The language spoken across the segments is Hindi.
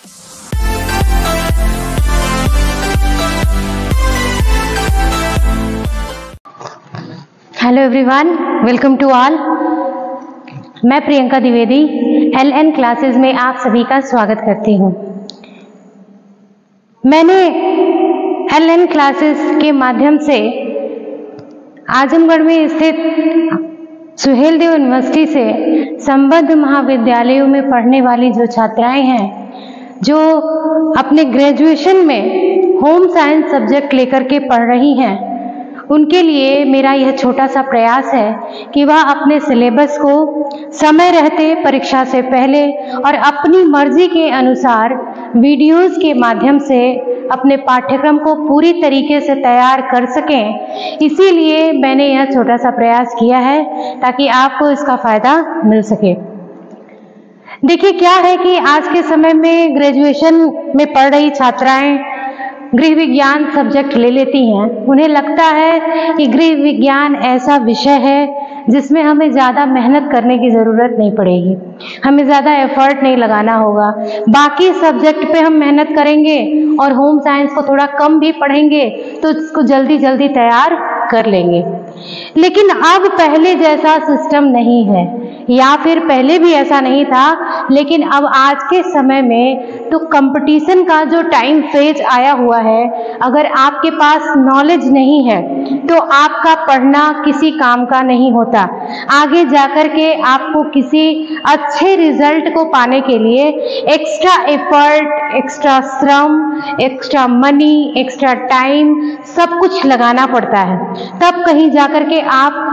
Hello everyone, welcome to all. मैं प्रियंका द्विवेदी LN क्लासेस में आप सभी का स्वागत करती हूँ। मैंने LN क्लासेस के माध्यम से आजमगढ़ में स्थित सुहेलदेव यूनिवर्सिटी से संबद्ध महाविद्यालयों में पढ़ने वाली जो छात्राएं हैं, जो अपने ग्रेजुएशन में होम साइंस सब्जेक्ट लेकर के पढ़ रही हैं, उनके लिए मेरा यह छोटा सा प्रयास है कि वह अपने सिलेबस को समय रहते परीक्षा से पहले और अपनी मर्जी के अनुसार वीडियोस के माध्यम से अपने पाठ्यक्रम को पूरी तरीके से तैयार कर सकें। इसीलिए मैंने यह छोटा सा प्रयास किया है ताकि आपको इसका फायदा मिल सके। देखिए, क्या है कि आज के समय में ग्रेजुएशन में पढ़ रही छात्राएं गृह विज्ञान सब्जेक्ट ले लेती हैं। उन्हें लगता है कि गृह विज्ञान ऐसा विषय है जिसमें हमें ज़्यादा मेहनत करने की ज़रूरत नहीं पड़ेगी, हमें ज़्यादा एफर्ट नहीं लगाना होगा, बाकी सब्जेक्ट पे हम मेहनत करेंगे और होम साइंस को थोड़ा कम भी पढ़ेंगे तो इसको जल्दी जल्दी तैयार कर लेंगे। लेकिन अब पहले जैसा सिस्टम नहीं है, या फिर पहले भी ऐसा नहीं था, लेकिन अब आज के समय में तो कंपटीशन का जो टाइम फेज आया हुआ है, अगर आपके पास नॉलेज नहीं है तो आपका पढ़ना किसी काम का नहीं होता। आगे जाकर के आपको किसी अच्छे रिजल्ट को पाने के लिए एक्स्ट्रा एफर्ट, एक्स्ट्रा श्रम, एक्स्ट्रा मनी, एक्स्ट्रा टाइम सब कुछ लगाना पड़ता है। तब कहीं जाकर के आप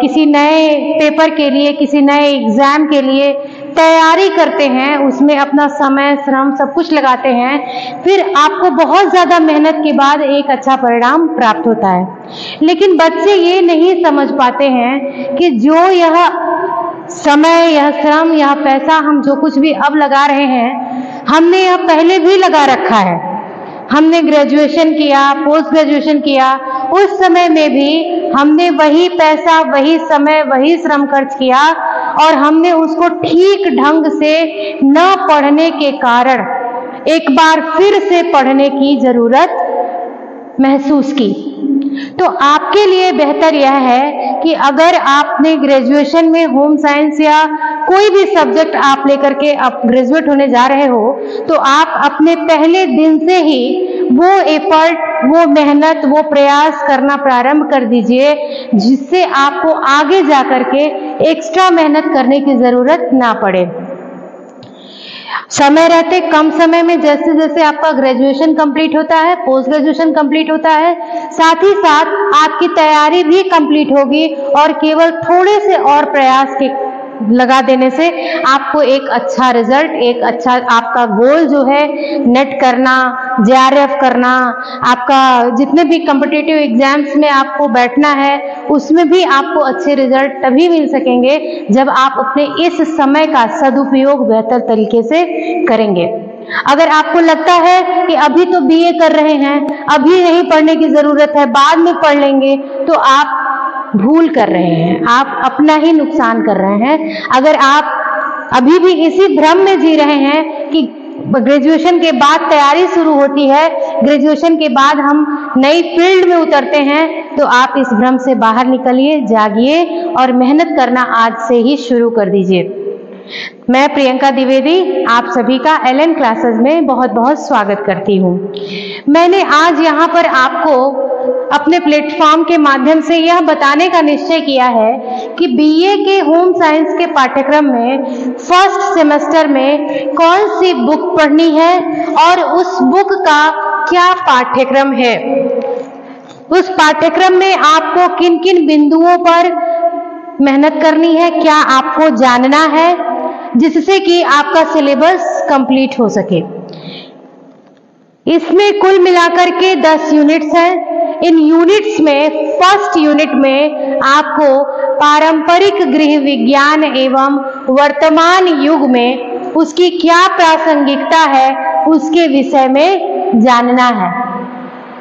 किसी नए पेपर के लिए, किसी नए एग्जाम के लिए तैयारी करते हैं, उसमें अपना समय, श्रम सब कुछ लगाते हैं, फिर आपको बहुत ज़्यादा मेहनत के बाद एक अच्छा परिणाम प्राप्त होता है। लेकिन बच्चे ये नहीं समझ पाते हैं कि जो यह समय, यह श्रम, यह पैसा हम जो कुछ भी अब लगा रहे हैं, हमने यह पहले भी लगा रखा है। हमने ग्रेजुएशन किया, पोस्ट ग्रेजुएशन किया, उस समय में भी हमने वही पैसा, वही समय, वही श्रम खर्च किया और हमने उसको ठीक ढंग से न पढ़ने के कारण एक बार फिर से पढ़ने की जरूरत महसूस की। तो आपके लिए बेहतर यह है कि अगर आपने ग्रेजुएशन में होम साइंस या कोई भी सब्जेक्ट आप लेकर के आप ग्रेजुएट होने जा रहे हो, तो आप अपने पहले दिन से ही वो एफर्ट, वो मेहनत, वो प्रयास करना प्रारंभ कर दीजिए, जिससे आपको आगे जाकर के एक्स्ट्रा मेहनत करने की जरूरत ना पड़े। समय रहते कम समय में जैसे जैसे आपका ग्रेजुएशन कंप्लीट होता है, पोस्ट ग्रेजुएशन कंप्लीट होता है, साथ ही साथ आपकी तैयारी भी कंप्लीट होगी और केवल थोड़े से और प्रयास के लगा देने से आपको एक अच्छा रिजल्ट, एक अच्छा आपका गोल जो है नेट करना, JRF करना, आपका जितने भी कॉम्पिटिटिव एग्जाम्स में आपको बैठना है, उसमें भी आपको अच्छे रिजल्ट तभी मिल सकेंगे जब आप अपने इस समय का सदुपयोग बेहतर तरीके से करेंगे। अगर आपको लगता है कि अभी तो BA कर रहे हैं, अभी नहीं पढ़ने की जरूरत है, बाद में पढ़ लेंगे, तो आप भूल कर रहे हैं, आप अपना ही नुकसान कर रहे हैं। अगर आप अभी भी इसी भ्रम में जी रहे हैं कि ग्रेजुएशन के बाद तैयारी शुरू होती है, ग्रेजुएशन के बाद हम नई फील्ड में उतरते हैं, तो आप इस भ्रम से बाहर निकलिए, जागिए और मेहनत करना आज से ही शुरू कर दीजिए। मैं प्रियंका द्विवेदी आप सभी का LN क्लासेस में बहुत बहुत स्वागत करती हूँ। मैंने आज यहाँ पर आपको अपने प्लेटफॉर्म के माध्यम से यह बताने का निश्चय किया है कि BA के होम साइंस के पाठ्यक्रम में फर्स्ट सेमेस्टर में कौन सी बुक पढ़नी है और उस बुक का क्या पाठ्यक्रम है। उस पाठ्यक्रम में आपको किन किन बिंदुओं पर मेहनत करनी है, क्या आपको जानना है, जिससे कि आपका सिलेबस कंप्लीट हो सके। इसमें कुल मिलाकर के 10 यूनिट्स हैं। इन यूनिट्स में फर्स्ट यूनिट में आपको पारंपरिक गृह विज्ञान एवं वर्तमान युग में उसकी क्या प्रासंगिकता है, उसके विषय में जानना है।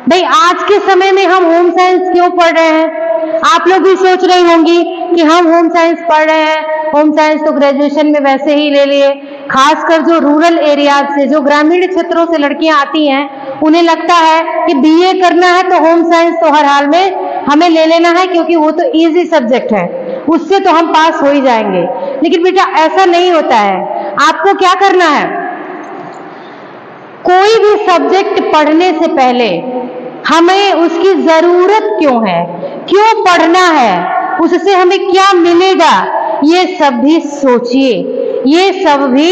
भाई, आज के समय में हम होम साइंस क्यों पढ़ रहे हैं? आप लोग भी सोच रही होंगी कि हम होम साइंस पढ़ रहे हैं, होम साइंस तो ग्रेजुएशन में वैसे ही ले लिए। खासकर जो रूरल एरियाज से, जो ग्रामीण क्षेत्रों से लड़कियां आती हैं, उन्हें लगता है कि बीए करना है तो होम साइंस तो हर हाल में हमें ले लेना है, क्योंकि वो तो इजी सब्जेक्ट है, उससे तो हम पास हो ही जाएंगे। लेकिन बेटा ऐसा नहीं होता है। आपको क्या करना है, कोई भी सब्जेक्ट पढ़ने से पहले हमें उसकी जरूरत क्यों है, क्यों पढ़ना है, उससे हमें क्या मिलेगा, ये सब भी सोचिए, ये सब भी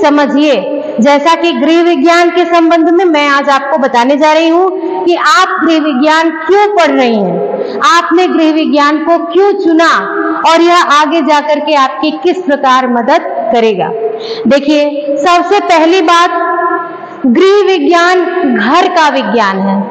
समझिए। जैसा कि गृह विज्ञान के संबंध में मैं आज आपको बताने जा रही हूं कि आप गृह विज्ञान क्यों पढ़ रही हैं, आपने गृह विज्ञान को क्यों चुना और यह आगे जाकर के आपकी किस प्रकार मदद करेगा। देखिए, सबसे पहली बात, गृह विज्ञान घर का विज्ञान है।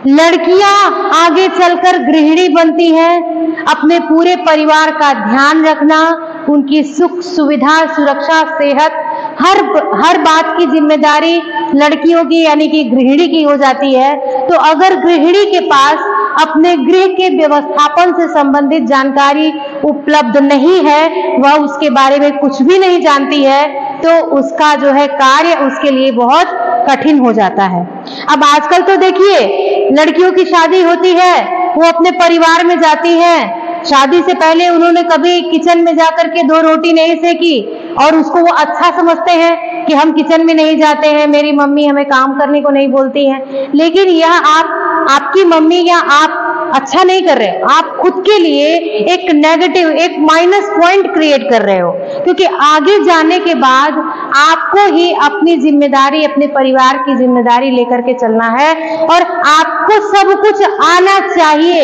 लड़कियां आगे चलकर गृहिणी बनती हैं। अपने पूरे परिवार का ध्यान रखना, उनकी सुख सुविधा, सुरक्षा, सेहत, हर बात की जिम्मेदारी लड़कियों की यानी कि गृहिणी की हो जाती है। तो अगर गृहिणी के पास अपने गृह के व्यवस्थापन से संबंधित जानकारी उपलब्ध नहीं है, वह उसके बारे में कुछ भी नहीं जानती है, तो उसका जो है कार्य उसके लिए बहुत कठिन हो जाता है। अब आजकल तो देखिए, लड़कियों की शादी होती है, वो अपने परिवार में जाती हैं, शादी से पहले उन्होंने कभी किचन में जाकर के 2 रोटी नहीं सेकी और उसको वो अच्छा समझते हैं कि हम किचन में नहीं जाते हैं, मेरी मम्मी हमें काम करने को नहीं बोलती है। लेकिन यह आपकी मम्मी या आप अच्छा नहीं कर रहे हो, आप खुद के लिए एक नेगेटिव, एक माइनस पॉइंट क्रिएट कर रहे हो, क्योंकि आगे जाने के बाद आपको ही अपनी जिम्मेदारी, अपने परिवार की जिम्मेदारी लेकर के चलना है और आपको सब कुछ आना चाहिए,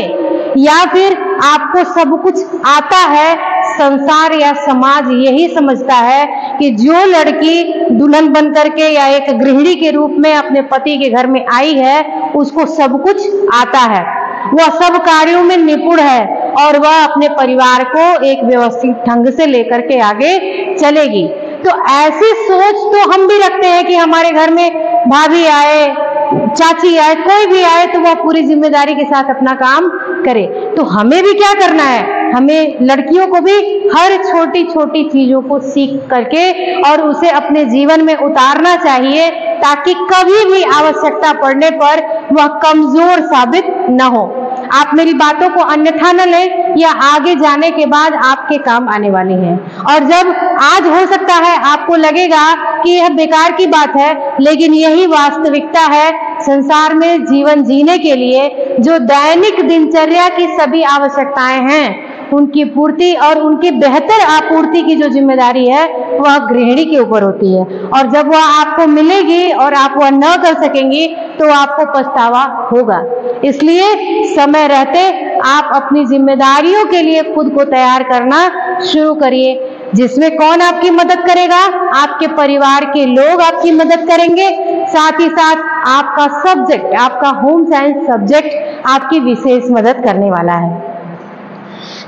या फिर आपको सब कुछ आता है। संसार या समाज यही समझता है कि जो लड़की दुल्हन बन करके या एक गृहिणी के रूप में अपने पति के घर में आई है, उसको सब कुछ आता है, वह सब कार्यों में निपुण है और वह अपने परिवार को एक व्यवस्थित ढंग से लेकर के आगे चलेगी। तो ऐसी सोच तो हम भी रखते हैं कि हमारे घर में भाभी आए, चाची आए, कोई भी आए तो वह पूरी जिम्मेदारी के साथ अपना काम करे। तो हमें भी क्या करना है, हमें लड़कियों को भी हर छोटी छोटी चीजों को सीख करके और उसे अपने जीवन में उतारना चाहिए, ताकि कभी भी आवश्यकता पड़ने पर वह कमजोर साबित न हो। आप मेरी बातों को अन्यथा न लें, या आगे जाने के बाद आपके काम आने वाली हैं। और जब आज हो सकता है आपको लगेगा कि यह बेकार की बात है, लेकिन यही वास्तविकता है। संसार में जीवन जीने के लिए जो दैनिक दिनचर्या की सभी आवश्यकताएं हैं, उनकी पूर्ति और उनकी बेहतर आपूर्ति की जो जिम्मेदारी है, वह गृहिणी के ऊपर होती है। और जब वह आपको मिलेगी और आप वह न कर सकेंगी, तो आपको पछतावा होगा। इसलिए समय रहते आप अपनी जिम्मेदारियों के लिए खुद को तैयार करना शुरू करिए, जिसमें कौन आपकी मदद करेगा, आपके परिवार के लोग आपकी मदद करेंगे, साथ ही साथ आपका सब्जेक्ट, आपका होम साइंस सब्जेक्ट आपकी विशेष मदद करने वाला है।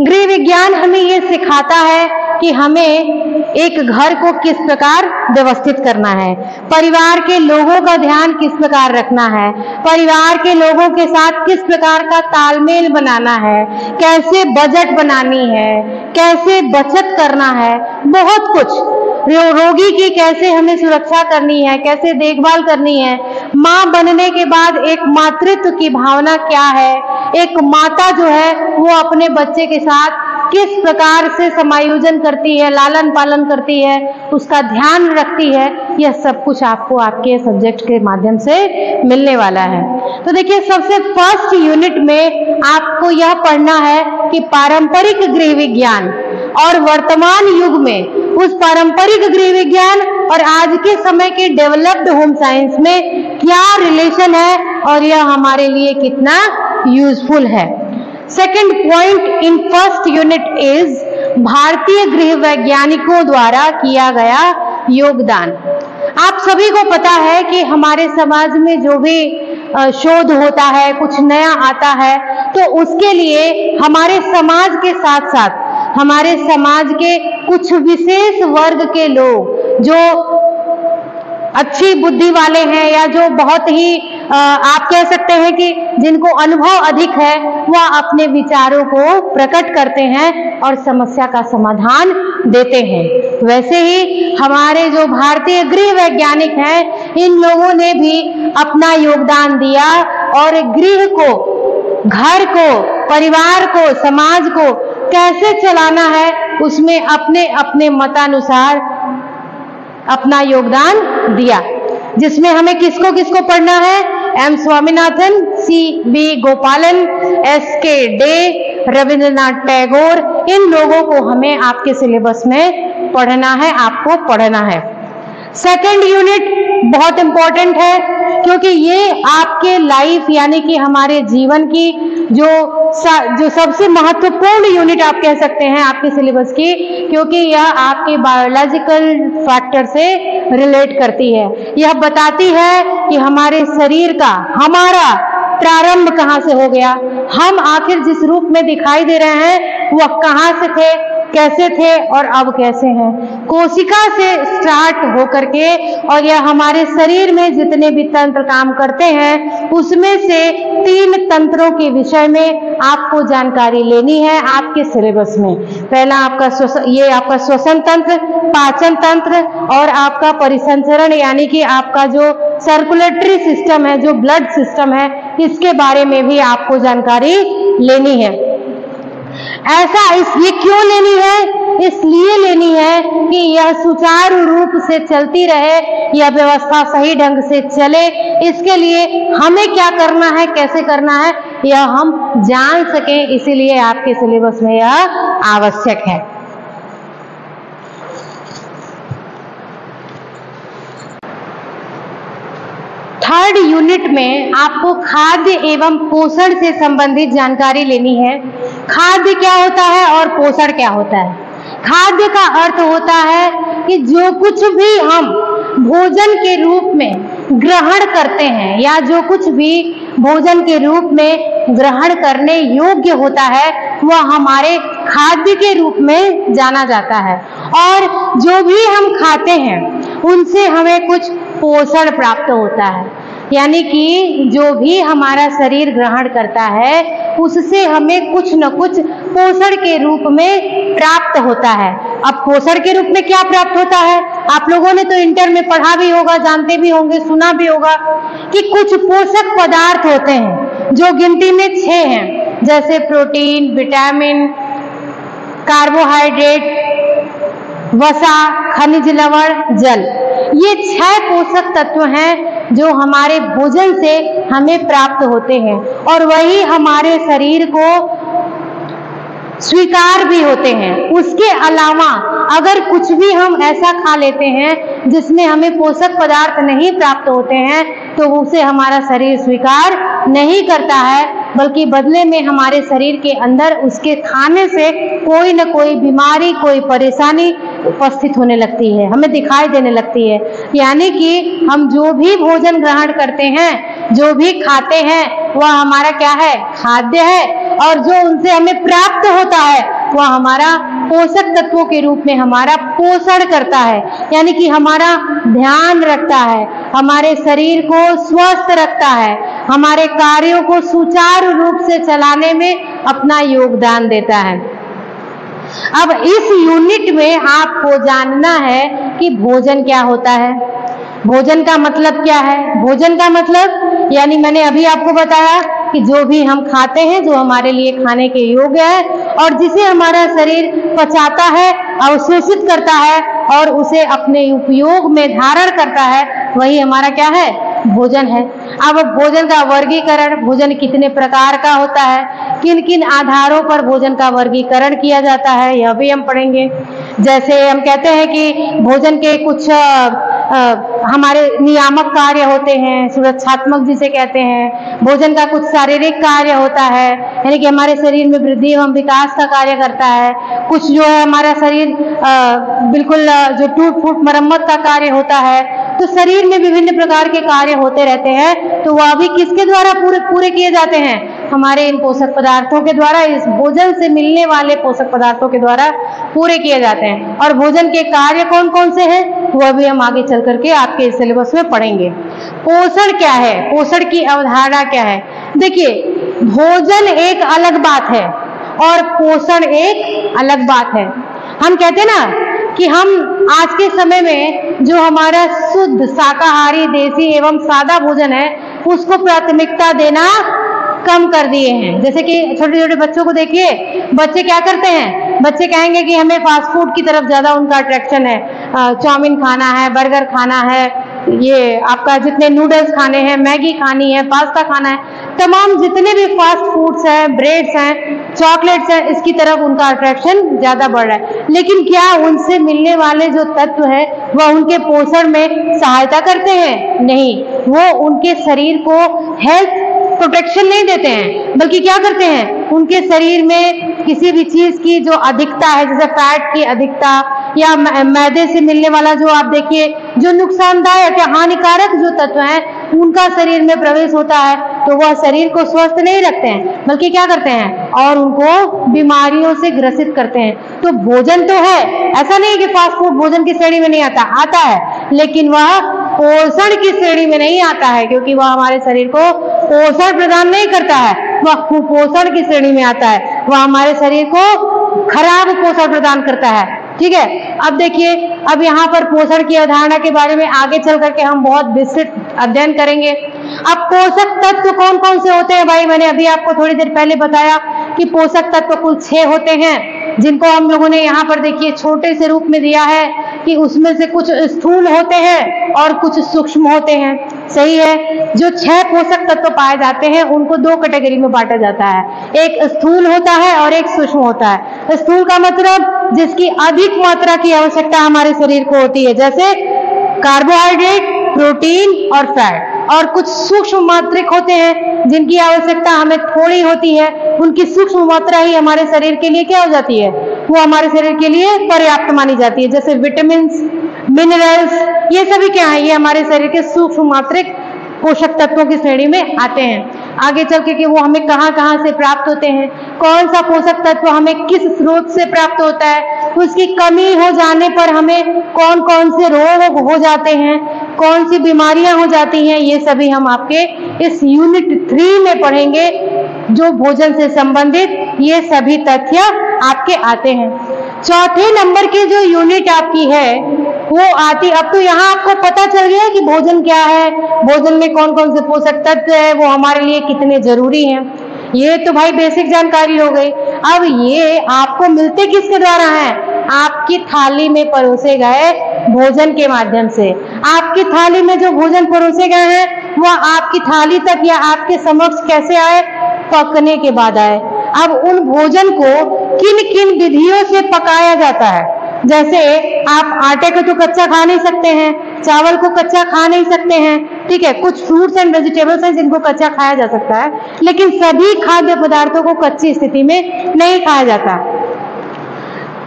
गृह विज्ञान हमें ये सिखाता है कि हमें एक घर को किस प्रकार व्यवस्थित करना है, परिवार के लोगों का ध्यान किस प्रकार रखना है, परिवार के लोगों के साथ किस प्रकार का तालमेल बनाना है, कैसे बजट बनानी है, कैसे बचत करना है, बहुत कुछ। रोगी की कैसे हमें सुरक्षा करनी है, कैसे देखभाल करनी है, माँ बनने के बाद एक मातृत्व की भावना क्या है, एक माता जो है वो अपने बच्चे के साथ किस प्रकार से समायोजन करती है, लालन पालन करती है, उसका ध्यान रखती है, यह सब कुछ आपको आपके सब्जेक्ट के माध्यम से मिलने वाला है। तो देखिए, सबसे फर्स्ट यूनिट में आपको यह पढ़ना है कि पारंपरिक गृह विज्ञान और वर्तमान युग में उस पारंपरिक गृह विज्ञान और आज के समय के डेवलप्ड होम साइंस में क्या रिलेशन है और यह हमारे लिए कितना यूजफुल है। Second point in first unit is भारतीय गृह वैज्ञानिकों द्वारा किया गया योगदान। आप सभी को पता है कि हमारे समाज में जो भी शोध होता है, कुछ नया आता है, तो उसके लिए हमारे समाज के साथ साथ हमारे समाज के कुछ विशेष वर्ग के लोग जो अच्छी बुद्धि वाले हैं या जो बहुत ही आप कह सकते हैं कि जिनको अनुभव अधिक है, वह अपने विचारों को प्रकट करते हैं और समस्या का समाधान देते हैं। वैसे ही हमारे जो भारतीय गृह वैज्ञानिक हैं, इन लोगों ने भी अपना योगदान दिया और गृह को, घर को, परिवार को, समाज को कैसे चलाना है, उसमें अपने अपने मतानुसार अपना योगदान दिया, जिसमें हमें किसको किसको पढ़ना है? M Swaminathan, C B. Gopalan, S K. De, Rabindranath Tagore, इन लोगों को हमें आपके सिलेबस में पढ़ना है, आपको पढ़ना है। सेकंड यूनिट बहुत इंपॉर्टेंट है, क्योंकि ये आपके लाइफ यानी कि हमारे जीवन की जो सबसे महत्वपूर्ण यूनिट आप कह सकते हैं आपके सिलेबस की, क्योंकि यह आपके बायोलॉजिकल फैक्टर से रिलेट करती है। यह बताती है कि हमारे शरीर का, हमारा प्रारंभ कहाँ से हो गया, हम आखिर जिस रूप में दिखाई दे रहे हैं वह कहाँ से थे, कैसे थे और अब कैसे हैं। कोशिका से स्टार्ट होकर के, और यह हमारे शरीर में जितने भी तंत्र काम करते हैं उसमें से 3 तंत्रों के विषय में आपको जानकारी लेनी है आपके सिलेबस में। पहला आपका श्वसन तंत्र, पाचन तंत्र और आपका परिसंचरण यानी कि आपका जो सर्कुलेटरी सिस्टम है, जो ब्लड सिस्टम है, इसके बारे में भी आपको जानकारी लेनी है। ऐसा इसलिए क्यों लेनी है? इसलिए लेनी है कि यह सुचारू रूप से चलती रहे, यह व्यवस्था सही ढंग से चले। इसके लिए हमें क्या करना है, कैसे करना है, यह हम जान सकें, इसीलिए आपके सिलेबस में यह आवश्यक है। थर्ड यूनिट में आपको खाद्य एवं पोषण से संबंधित जानकारी लेनी है। खाद्य क्या होता है और पोषण क्या होता है? खाद्य का अर्थ होता है कि जो कुछ भी हम भोजन के रूप में ग्रहण करते हैं या जो कुछ भी भोजन के रूप में ग्रहण करने योग्य होता है, वह हमारे खाद्य के रूप में जाना जाता है। और जो भी हम खाते हैं उनसे हमें कुछ पोषण प्राप्त होता है, यानी कि जो भी हमारा शरीर ग्रहण करता है उससे हमें कुछ न कुछ पोषण के रूप में प्राप्त होता है। अब पोषण के रूप में क्या प्राप्त होता है? आप लोगों ने तो इंटर में पढ़ा भी होगा, जानते भी होंगे, सुना भी होगा कि कुछ पोषक पदार्थ होते हैं जो गिनती में 6 हैं, जैसे प्रोटीन, विटामिन, कार्बोहाइड्रेट, वसा, खनिज लवण, जल। ये 6 पोषक तत्व हैं जो हमारे भोजन से हमें प्राप्त होते हैं और वही हमारे शरीर को स्वीकार भी होते हैं। उसके अलावा अगर कुछ भी हम ऐसा खा लेते हैं जिसमें हमें पोषक पदार्थ नहीं प्राप्त होते हैं, तो उसे हमारा शरीर स्वीकार नहीं करता है, बल्कि बदले में हमारे शरीर के अंदर उसके खाने से कोई न कोई बीमारी, कोई परेशानी उपस्थित होने लगती है, हमें दिखाई देने लगती है। यानी कि हम जो भी भोजन ग्रहण करते हैं, जो भी खाते हैं, वह हमारा क्या है? खाद्य है, और जो उनसे हमें प्राप्त होता है वह हमारा पोषक तत्वों के रूप में हमारा पोषण करता है, यानी कि हमारा ध्यान रखता है, हमारे शरीर को स्वस्थ रखता है, हमारे कार्यों को सुचारू रूप से चलाने में अपना योगदान देता है। अब इस यूनिट में आपको जानना है कि भोजन क्या होता है, भोजन का मतलब क्या है। भोजन का मतलब यानी मैंने अभी आपको बताया कि जो भी हम खाते हैं, जो हमारे लिए खाने के योग्य है और जिसे हमारा शरीर पचाता है, अवशोषित करता है और उसे अपने उपयोग में धारण करता है, वही हमारा क्या है? भोजन है। अब भोजन का वर्गीकरण, भोजन कितने प्रकार का होता है, किन किन आधारों पर भोजन का वर्गीकरण किया जाता है, यह भी हम पढ़ेंगे। जैसे हम कहते हैं कि भोजन के कुछ हमारे नियामक कार्य होते हैं, सुरक्षात्मक जिसे कहते हैं। भोजन का कुछ शारीरिक कार्य होता है, यानी कि हमारे शरीर में वृद्धि एवं विकास का कार्य करता है। कुछ जो है हमारा शरीर बिल्कुल जो टूट फूट मरम्मत का कार्य होता है। तो शरीर में विभिन्न प्रकार के कार्य होते रहते हैं, तो वह भी किसके द्वारा पूरे किए जाते हैं? हमारे इन पोषक पदार्थों के द्वारा, इस भोजन से मिलने वाले पोषक पदार्थों के द्वारा पूरे किए जाते हैं। और भोजन के कार्य कौन कौन से हैं वह भी हम आगे चल करके आपके सिलेबस में पढ़ेंगे। पोषण क्या है, पोषण की अवधारणा क्या है? देखिए, भोजन एक अलग बात है और पोषण एक अलग बात है। हम कहते हैं ना कि हम आज के समय में जो हमारा शुद्ध शाकाहारी देसी एवं सादा भोजन है उसको प्राथमिकता देना कम कर दिए हैं। जैसे कि छोटे छोटे बच्चों को देखिए, बच्चे क्या करते हैं, बच्चे कहेंगे कि हमें फास्ट फूड की तरफ ज्यादा उनका अट्रैक्शन है, चाउमीन खाना है, बर्गर खाना है, ये आपका जितने नूडल्स खाने हैं, मैगी खानी है, पास्ता खाना है, तमाम जितने भी फास्ट फूड्स हैं, ब्रेड्स हैं, चॉकलेट्स हैं, इसकी तरफ उनका अट्रैक्शन ज्यादा बढ़ रहा है। लेकिन क्या उनसे मिलने वाले जो तत्व है वह उनके पोषण में सहायता करते हैं? नहीं, वो उनके शरीर को हेल्थ प्रोटेक्शन नहीं देते हैं, बल्कि क्या करते हैं, उनके शरीर में किसी भी चीज की जो अधिकता है, जैसे फैट की अधिकता या मैदे से मिलने वाला जो आप देखिए जो नुकसानदायक या हानिकारक जो तत्व हैं उनका शरीर में प्रवेश होता है, तो वह शरीर को स्वस्थ नहीं रखते हैं, बल्कि क्या करते हैं, और उनको बीमारियों से ग्रसित करते हैं। तो भोजन तो है, ऐसा नहीं कि फास्ट फूड भोजन की श्रेणी में नहीं आता है, लेकिन वह पोषण की श्रेणी में नहीं आता है, क्योंकि वह हमारे शरीर को पोषण प्रदान नहीं करता है, वह कुपोषण की श्रेणी में आता है, वह हमारे शरीर को खराब पोषण प्रदान करता है। ठीक है, अब देखिए, अब यहाँ पर पोषण की अवधारणा के बारे में आगे चल करके हम बहुत विस्तृत अध्ययन करेंगे। अब पोषक तत्व कौन कौन से होते हैं भाई, मैंने अभी आपको थोड़ी देर पहले बताया कि पोषक तत्व कुल 6 होते हैं, जिनको हम लोगों ने यहाँ पर देखिए छोटे से रूप में दिया है कि उसमें से कुछ स्थूल होते हैं और कुछ सूक्ष्म होते हैं। सही है, जो 6 पोषक तत्व पाए जाते हैं उनको 2 कैटेगरी में बांटा जाता है, एक स्थूल होता है और एक सूक्ष्म होता है। स्थूल का मतलब जिसकी अधिक मात्रा की आवश्यकता हमारे शरीर को होती है, जैसे कार्बोहाइड्रेट, प्रोटीन और फैट। और कुछ सूक्ष्म मात्रिक होते हैं जिनकी आवश्यकता हमें थोड़ी होती है, उनकी सूक्ष्म मात्रा ही हमारे शरीर के लिए क्या हो जाती है, वो हमारे शरीर के लिए पर्याप्त मानी जाती है। जैसे विटामिन, मिनरल्स, ये सभी क्या है, ये हमारे शरीर के सूक्ष्म मात्रिक पोषक तत्वों की श्रेणी में आते हैं। आगे चल के कि वो हमें कहाँ कहाँ से प्राप्त होते हैं, कौन सा पोषक तत्व हमें किस स्रोत से प्राप्त होता है, उसकी कमी हो जाने पर हमें कौन कौन से रोग हो जाते हैं, कौन सी बीमारियां हो जाती हैं, ये सभी हम आपके इस यूनिट 3 में पढ़ेंगे। जो भोजन से संबंधित ये सभी तथ्य आपके आते हैं। चौथे नंबर की जो यूनिट आपकी है वो आती, अब तो यहाँ आपको पता चल गया कि भोजन क्या है, भोजन में कौन कौन से पोषक तत्व है, वो हमारे लिए कितने जरूरी हैं। ये तो भाई बेसिक जानकारी हो गई। अब ये आपको मिलते किसके द्वारा हैं, आपकी थाली में परोसे गए भोजन के माध्यम से। आपकी थाली में जो भोजन परोसे गए हैं वह आपकी थाली तक या आपके समक्ष कैसे आए, पकने के बाद आए। अब उन भोजन को किन किन विधियों से पकाया जाता है, जैसे आप आटे को तो कच्चा खा नहीं सकते हैं, चावल को कच्चा खा नहीं सकते हैं, ठीक है, कुछ फ्रूट्स एंड वेजिटेबल्स हैं जिनको कच्चा खाया जा सकता है, लेकिन सभी खाद्य पदार्थों को कच्ची स्थिति में नहीं खाया जाता।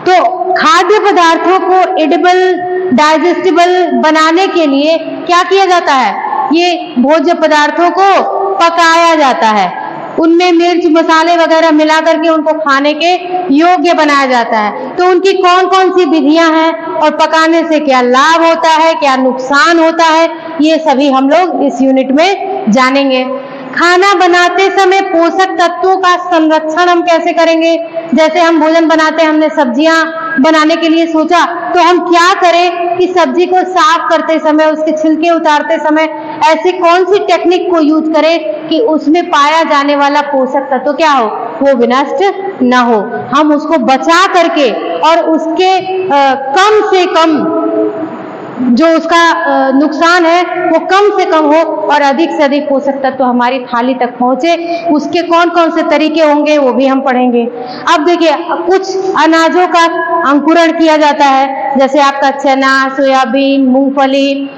तो खाद्य पदार्थों को एडिबल, डाइजेस्टिबल बनाने के लिए क्या किया जाता है, ये भोज्य पदार्थों को पकाया जाता है, उनमें मिर्च मसाले वगैरह मिला करके उनको खाने के योग्य बनाया जाता है। तो उनकी कौन कौन सी विधियां हैं और पकाने से क्या लाभ होता है, क्या नुकसान होता है, ये सभी हम लोग इस यूनिट में जानेंगे। खाना बनाते समय पोषक तत्वों का संरक्षण हम कैसे करेंगे, जैसे हम भोजन बनाते हैं, हमने सब्जियां बनाने के लिए सोचा, तो हम क्या करें कि सब्जी को साफ करते समय, उसके छिलके उतारते समय ऐसी कौन सी टेक्निक को यूज करें कि उसमें पाया जाने वाला पोषक तत्व क्या हो, वो विनष्ट न हो, हम उसको बचा करके और उसके कम से कम जो उसका नुकसान है वो कम से कम हो और अधिक से अधिक पोषक तत्व हमारी थाली तक पहुंचे, उसके कौन कौन से तरीके होंगे वो भी हम पढ़ेंगे। अब देखिए, कुछ अनाजों का अंकुरण किया जाता है, जैसे आपका चना, सोयाबीन, मूंगफली,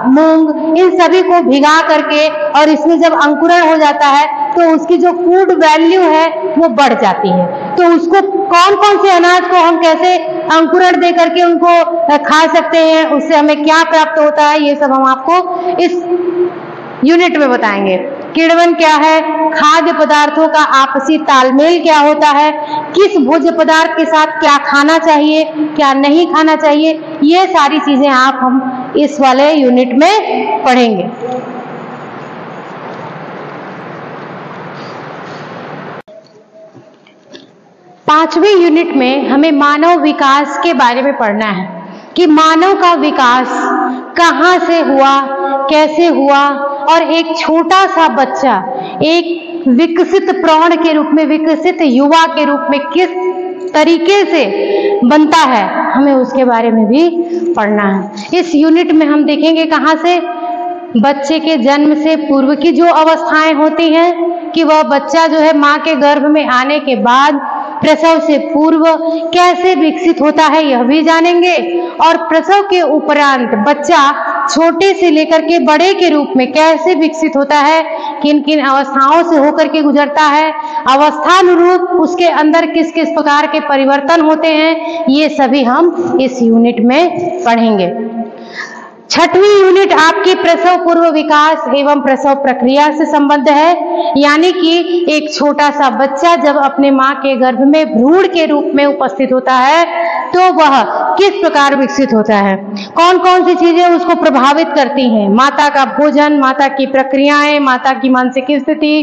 मूंग, इन सभी को भिगा करके और इसमें जब अंकुरण हो जाता है तो उसकी जो फूड वैल्यू है वो बढ़ जाती है। तो उसको कौन कौन से अनाज को हम कैसे अंकुरण दे करके उनको खा सकते हैं, उससे हमें क्या प्राप्त होता है, ये सब हम आपको इस यूनिट में बताएंगे। किण्वन क्या है, खाद्य पदार्थों का आपसी तालमेल क्या होता है, किस भोज्य पदार्थ के साथ क्या खाना चाहिए, क्या नहीं खाना चाहिए, ये सारी चीजें हम इस वाले यूनिट में पढ़ेंगे। पांचवें यूनिट में हमें मानव विकास के बारे में पढ़ना है कि मानव का विकास कहाँ से हुआ, कैसे हुआ, और एक छोटा सा बच्चा एक विकसित प्रौढ़ के रूप में, विकसित युवा के रूप में किस तरीके से बनता है, हमें उसके बारे में भी पढ़ना है। इस यूनिट में हम देखेंगे कहाँ से, बच्चे के जन्म से पूर्व की जो अवस्थाएं होती हैं कि वह बच्चा जो है माँ के गर्भ में आने के बाद प्रसव से पूर्व कैसे विकसित होता है यह भी जानेंगे, और प्रसव के उपरांत बच्चा छोटे से लेकर के बड़े के रूप में कैसे विकसित होता है, किन किन अवस्थाओं से होकर के गुजरता है, अवस्थानुरूप उसके अंदर किस किस प्रकार के परिवर्तन होते हैं, ये सभी हम इस यूनिट में पढ़ेंगे। छठवीं यूनिट आपकी प्रसव पूर्व विकास एवं प्रसव प्रक्रिया से संबद्ध है, यानी कि एक छोटा सा बच्चा जब अपने माँ के गर्भ में भ्रूण के रूप में उपस्थित होता है तो वह किस प्रकार विकसित होता है, कौन कौन सी चीजें उसको प्रभावित करती हैं, माता का भोजन, माता की प्रक्रियाएं, माता की मानसिक स्थिति,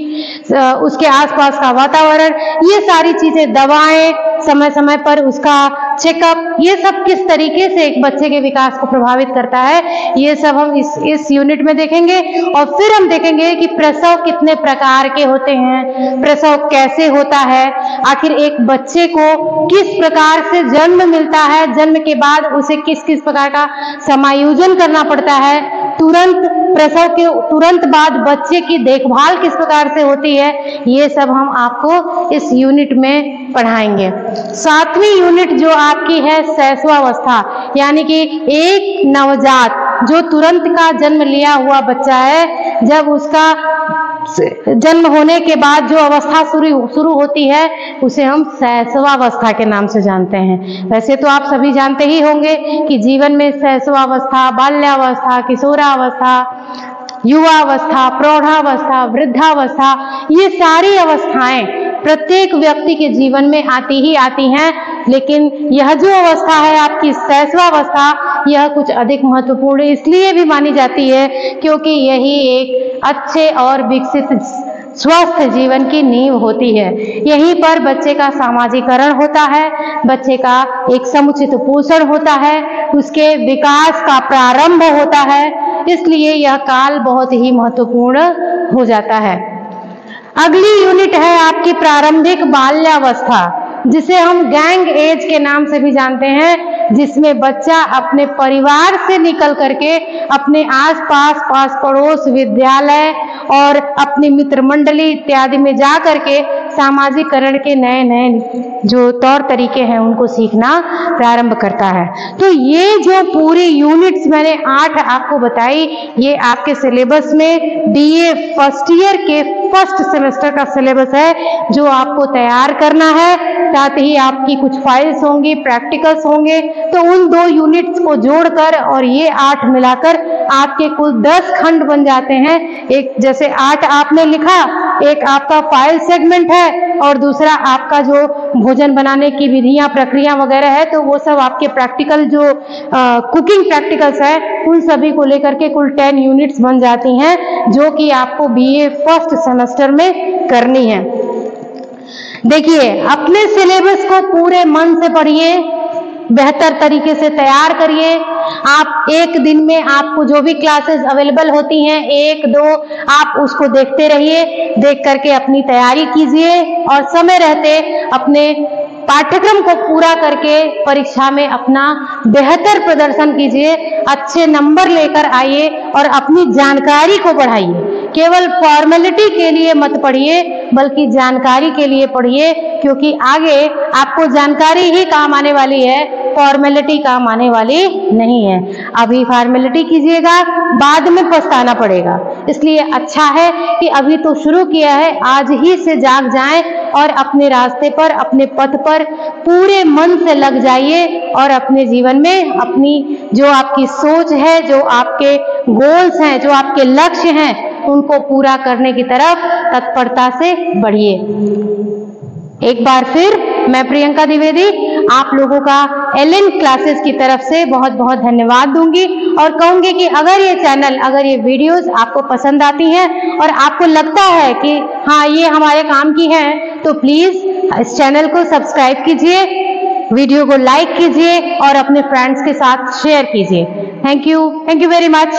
उसके आसपास का वातावरण, ये सारी चीजें, दवाएं, समय समय पर उसका चेकअप, ये सब किस तरीके से एक बच्चे के विकास को प्रभावित करता है, ये सब हम इस यूनिट में देखेंगे। और फिर हम देखेंगे कि प्रसव कितने प्रकार के होते हैं, प्रसव कैसे होता है, आखिर एक बच्चे को किस प्रकार से जन्म मिलता है, जन्म के बाद उसे किस किस प्रकार का समायोजन करना पड़ता है, तुरंत प्रसव के तुरंत बाद बच्चे की देखभाल किस प्रकार से होती है, ये सब हम आपको इस यूनिट में पढ़ाएंगे। सातवीं यूनिट जो आपकी है शैशवावस्था, यानी कि एक नवजात जो तुरंत का जन्म लिया हुआ बच्चा है, जब उसका जन्म होने के बाद जो अवस्था शुरू होती है उसे हम शैशवावस्था के नाम से जानते हैं। वैसे तो आप सभी जानते ही होंगे कि जीवन में शैशवावस्था, बाल्यावस्था, किशोरावस्था, युवावस्था, प्रौढ़ावस्था, वृद्धावस्था, ये सारी अवस्थाएं प्रत्येक व्यक्ति के जीवन में आती ही आती हैं, लेकिन यह जो अवस्था है आपकी शैशवावस्था, यह कुछ अधिक महत्वपूर्ण इसलिए भी मानी जाती है क्योंकि यही एक अच्छे और विकसित स्वस्थ जीवन की नींव होती है। यहीं पर बच्चे का सामाजिकरण होता है, बच्चे का एक समुचित पोषण होता है, उसके विकास का प्रारंभ होता है, इसलिए यह काल बहुत ही महत्वपूर्ण हो जाता है। अगली यूनिट है आपकी प्रारंभिक बाल्यावस्था, जिसे हम गैंग एज के नाम से भी जानते हैं, जिसमें बच्चा अपने परिवार से निकल करके अपने आसपास, पास पड़ोस, विद्यालय और अपनी मित्र मंडली इत्यादि में जा करके सामाजिकरण के नए नए जो तौर तरीके हैं उनको सीखना प्रारंभ करता है। तो ये जो पूरी यूनिट्स मैंने 8 आपको बताई, ये आपके सिलेबस में BA फर्स्ट ईयर के फर्स्ट सेमेस्टर का सिलेबस है जो आपको तैयार करना है। साथ ही आपकी कुछ फाइल्स होंगी, प्रैक्टिकल्स होंगे, तो उन 2 यूनिट्स को जोड़कर और ये 8 मिलाकर आपके कुल 10 खंड बन जाते हैं। एक जैसे 8 आपने लिखा, एक आपका फाइल सेगमेंट है और दूसरा आपका जो भोजन बनाने की विधियां, प्रक्रिया वगैरह है, तो वो सब आपके प्रैक्टिकल जो कुकिंग प्रैक्टिकल्स है उन सभी को लेकर के कुल 10 यूनिट्स बन जाती हैं जो कि आपको BA फर्स्ट सेमेस्टर में करनी है। देखिए, अपने सिलेबस को पूरे मन से पढ़िए, बेहतर तरीके से तैयार करिए। आप एक दिन में आपको जो भी क्लासेस अवेलेबल होती हैं 1-2 आप उसको देखते रहिए, देख करके अपनी तैयारी कीजिए और समय रहते अपने पाठ्यक्रम को पूरा करके परीक्षा में अपना बेहतर प्रदर्शन कीजिए, अच्छे नंबर लेकर आइए और अपनी जानकारी को बढ़ाइए। केवल फॉर्मेलिटी के लिए मत पढ़िए बल्कि जानकारी के लिए पढ़िए, क्योंकि आगे आपको जानकारी ही काम आने वाली है, फॉर्मेलिटी काम आने वाली नहीं है। अभी फॉर्मेलिटी कीजिएगा, बाद में पछताना पड़ेगा। इसलिए अच्छा है कि अभी तो शुरू किया है, आज ही से जाग जाएं और अपने रास्ते पर, अपने पथ पर पूरे मन से लग जाइए और अपने जीवन में अपनी जो आपकी सोच है, जो आपके गोल्स हैं, जो आपके लक्ष्य हैं, उनको पूरा करने की तरफ तत्परता से बढ़िए। एक बार फिर मैं प्रियंका द्विवेदी आप लोगों का एलएन क्लासेस की तरफ से बहुत बहुत धन्यवाद दूंगी और कहूंगी कि अगर ये चैनल, अगर ये वीडियोस आपको पसंद आती हैं और आपको लगता है कि हाँ ये हमारे काम की हैं, तो प्लीज इस चैनल को सब्सक्राइब कीजिए, वीडियो को लाइक कीजिए और अपने फ्रेंड्स के साथ शेयर कीजिए। Thank you very much.